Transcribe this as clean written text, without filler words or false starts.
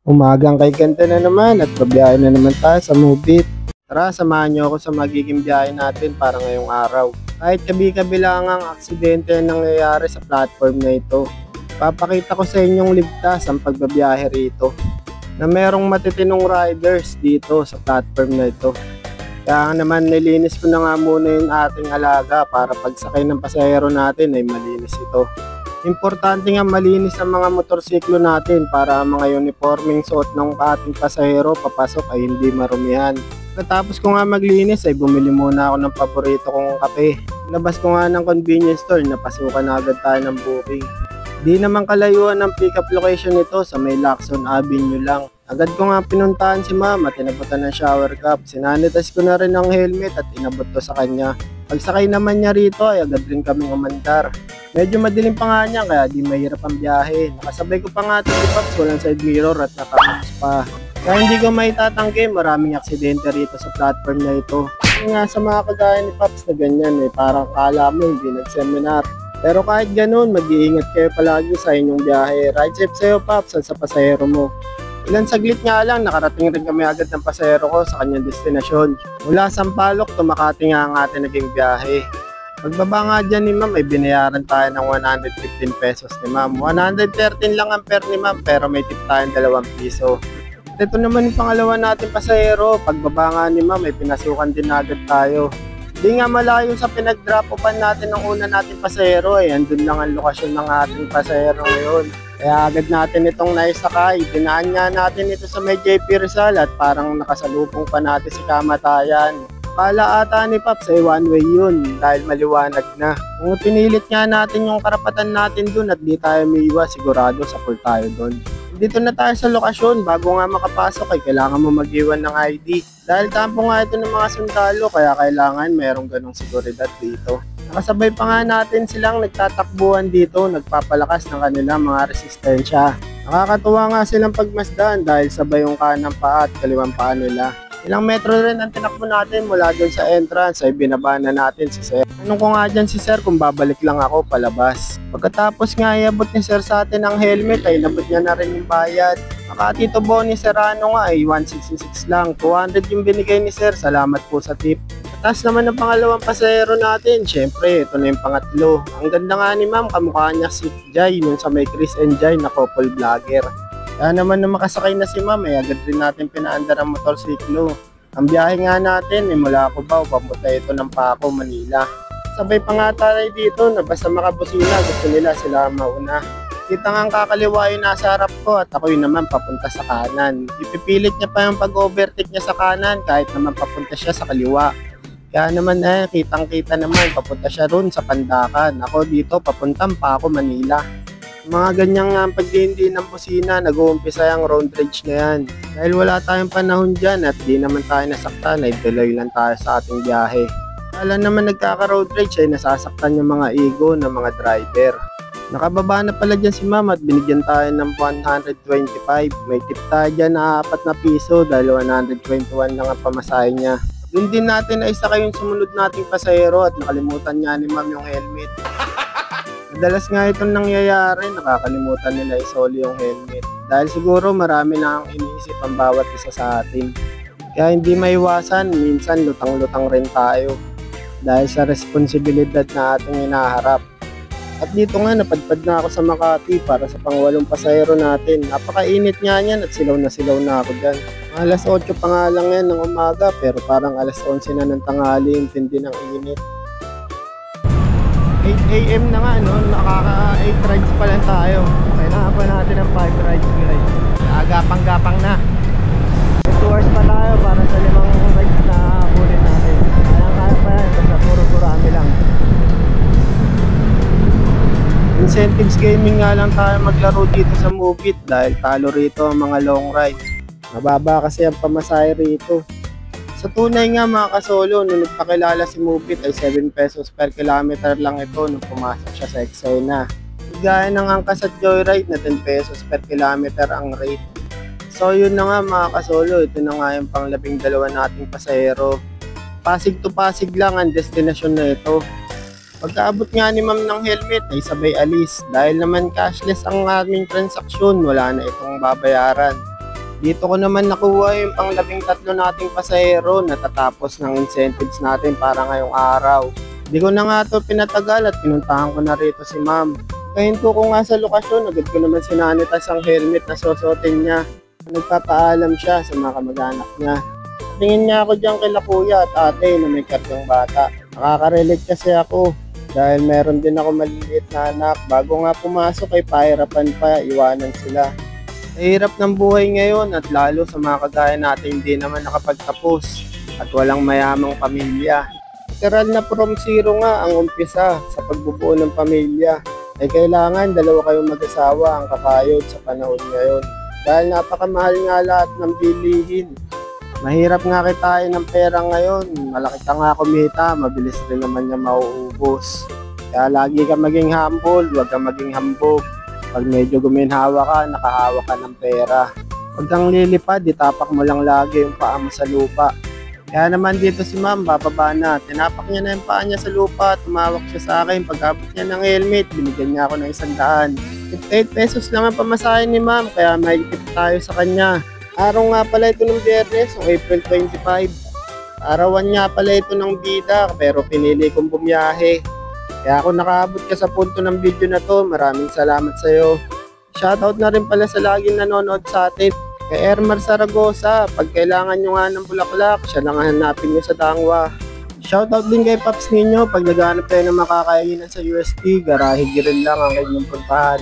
Umagang kay ganda na naman at babiyahe na naman tayo sa Mubit. Tara, samahan niyo ako sa magiging biyahe natin para ngayong araw. Kahit kabi-kabilangang aksidente ang nangyayari sa platform na ito, papakita ko sa inyong ligtas ang pagbabiyahe rito na merong matitinong riders dito sa platform na ito. Kaya naman nilinis ko na nga muna yung ating alaga para pagsakay ng pasahero natin ay malinis ito. Importante nga malinis ang mga motorsiklo natin para ang mga uniforming suot ng ating pasahero papasok ay hindi marumihan. Katapos ko nga maglinis ay bumili muna ako ng paborito kong kape. Labas ko nga ng convenience store, napasukan na agad tayo ng booking. Di naman kalayuan ng pick-up location nito sa may Lacson Avenue lang. Agad ko nga pinuntahan si mama at inabutan ng shower cap. Sinanitas ko na rin ang helmet at inabot ko sa kanya. Pagsakay naman niya rito ay agad rin kaming umandar. Medyo madilim pa nga niya kaya di mahirap ang biyahe. Nakasabay ko pa nga ito si Pops, walang side mirror at nakakas pa. Kaya hindi ko maitatanggi, maraming aksidente rito sa platform na ito. Kasi nga sa mga kagaya ni Pops na ganyan parang kala mo hindi nag-seminar. Pero kahit ganun, mag-iingat kayo palagi sa inyong biyahe. Ride safe sa'yo, Pops, at sa pasahero mo. Ilan saglit nga lang, nakarating rin kami agad ng pasahero ko sa kanyang destinasyon. Mula Sampaloc to Makati nga ang ating naging biyahe. Pagbaba nga dyan ni ma'am, ay binayaran tayo ng 115 pesos ni ma'am. 113 lang ang fare ni ma'am, pero may tip tayong 2 piso. At ito naman yung pangalawa natin pasahero. Pagbaba nga ni ma'am, ay pinasukan din agad tayo. Di nga malayo sa pinag-drop-opan natin ng una nating pasahero andun lang ang lokasyon ng ating pasahero ngayon. Kaya agad natin itong naisakay. Dinaan nga natin ito sa may JP Rizal at parang nakasalubong pa natin si Kamatayan. Kala ata ni Pops ay one way yun dahil maliwanag na. Kung pinilit nga natin yung karapatan natin dun at di tayo miiwas, sigurado support tayo dun. Dito na tayo sa lokasyon, bago nga makapasok ay kailangan mo mag-iwan ng ID. Dahil kampo nga ito ng mga sundalo kaya kailangan mayroong ganong seguridad dito. Nakasabay pa nga natin silang nagtatakbuhan dito, nagpapalakas ng kanilang mga resistensya. Nakakatuwa nga silang pagmasdan dahil sabay yung kanang paa at kaliwang paa nila. Ilang metro rin ang tinakbo natin mula doon sa entrance ay binaba na natin si Sir. Tanong ko nga dyan si Sir kung babalik lang ako palabas. Pagkatapos nga iabot ni Sir sa atin ang helmet ay nabot niya na rin yung bayad. Makati to Boni Serrano nga ay 166 lang. 200 yung binigay ni Sir, salamat po sa tip. Tapos naman ang pangalawang pasahero natin, syempre ito na yung pangatlo. Ang ganda nga ni ma'am, kamukha niya si Jai nung sa may Chris and Jai na couple vlogger. Kaya naman na makasakay na si ma'am agad rin natin pinaandar ang motorsiklo. Ang biyahe nga natin mula Cubao papunta ito ng Paco, Manila. Sabay pa nga tayo dito na basta makabusina gusto nila sila mauna. Kita nga ang kakaliwa yung nasa harap ko at ako yun naman papunta sa kanan. Ipipilit niya pa yung pag-overtake niya sa kanan kahit naman papunta siya sa kaliwa. Kaya naman kitang-kita naman papunta siya ron sa Pandakan. Ako dito papuntang Paco, Manila. Mga ganyang pagdindi ng busina, nag-uumpisa yung road rage na yan. Dahil wala tayong panahon dyan at di naman tayo nasaktan, ay tuloy lang tayo sa ating biyahe. Kala naman nagkaka-road rage ay nasasaktan yung mga ego ng mga driver. Nakababa na pala dyan si ma'am at binigyan tayo ng 125. May tip tayo dyan na 4 na piso dahil 121 lang ang pamasahe niya. Doon din natin ay sakay yung sumunod nating pasahero at nakalimutan niya ni ma'am yung helmet. Madalas nga itong nangyayari, nakakalimutan nila isoli yung helmet. Dahil siguro marami na ang iniisip ang bawat isa sa atin. Kaya hindi maiwasan, minsan lutang-lutang rin tayo. Dahil sa responsibilidad na ating inaharap. At dito nga, napadpad na ako sa Makati para sa pang-8 pasahero natin. Napakainit nga niyan at silaw na ako dyan. Alas 8 pa nga lang yan ng umaga pero parang alas 11 na ng tanghali, intindi ng init. 8 AM na nga no, nakaka-8 rides pa lang tayo. Kailangan pa natin ng 5 rides guys. Agapang-gapang na. 2 hours pa tayo para sa 5 rides na kunin natin. Kaya pa yan, basta puro-purami lang. Incentives gaming nga lang tayo maglaro dito sa Mubit dahil talo rito ang mga long ride. Mababa kasi ang pamasahe rito. Sa tunay nga mga kasolo, nung nagpakilala si Mubit ay 7 pesos per kilometer lang ito nung pumasok siya sa eksena. Gaya ng angkas at joyride na 10 pesos per kilometer ang rate. So yun na nga mga kasolo, ito na nga yung pang-12 nating pasahero. Pasig to Pasig lang ang destinasyon na ito. Pagkaabot nga ni ma'am ng helmet ay sabay alis. Dahil naman cashless ang aming transaksyon, wala na itong babayaran. Dito ko naman nakuha yung pang 13 nating pasahero na tatapos ng incentives natin para ngayong araw. Di ko na nga to pinatagal at pinuntahan ko na rito si ma'am. Kahinto ko nga sa lokasyon, agad ko naman sinanitas ang helmet na susuotin niya. Nagpapaalam siya sa mga kamag-anak niya. Tingin niya ako dyan kila kuya at ate na may kartong bata. Nakaka-relate kasi ako dahil meron din ako maliliit na anak. Bago nga pumasok ay pahirapan pa, iwanan sila. Mahirap ng buhay ngayon at lalo sa mga kagaya natin hindi naman nakapagtapos at walang mayamang pamilya. Literal na from zero nga ang umpisa sa pagbubuo ng pamilya. Ay kailangan dalawa kayong mag-asawa ang kakayod sa panahon ngayon. Dahil napakamahal nga lahat ng bilihin. Mahirap nga kitain ng pera ngayon. Malaki ka nga kumita, mabilis rin naman niya mauubos. Kaya lagi ka maging humble, huwag ka maging hambog. Pag medyo guminhawa ka, nakahawa ka ng pera. Huwag kang lilipad, itapak mo lang lagi yung paa mo sa lupa. Kaya naman dito si ma'am, bababa na. Tinapak niya na yung paa niya sa lupa, tumawak siya sa akin. Pagkabot niya ng helmet, binigyan niya ako ng 100. 58 pesos lang ang pamasahin ni ma'am, kaya mahigpit tayo sa kanya. Araw nga pala ito ng Biyernes, o April 25. Arawan nga pala ito ng bida, pero pinili kong bumiyahe. Kaya ako nakaabot ka sa punto ng video na to, maraming salamat sa iyo. Shoutout na rin pala sa laging nanonood sa atin. Kay Ermar Zaragoza, pag kailangan nyo nga ng bulaklak, siya lang hanapin nyo sa Dangwa. Shoutout din kay Paps ninyo, pag naghanap tayo ng makakainan sa UST, Garahe Grill lang ang kanyang puntahan.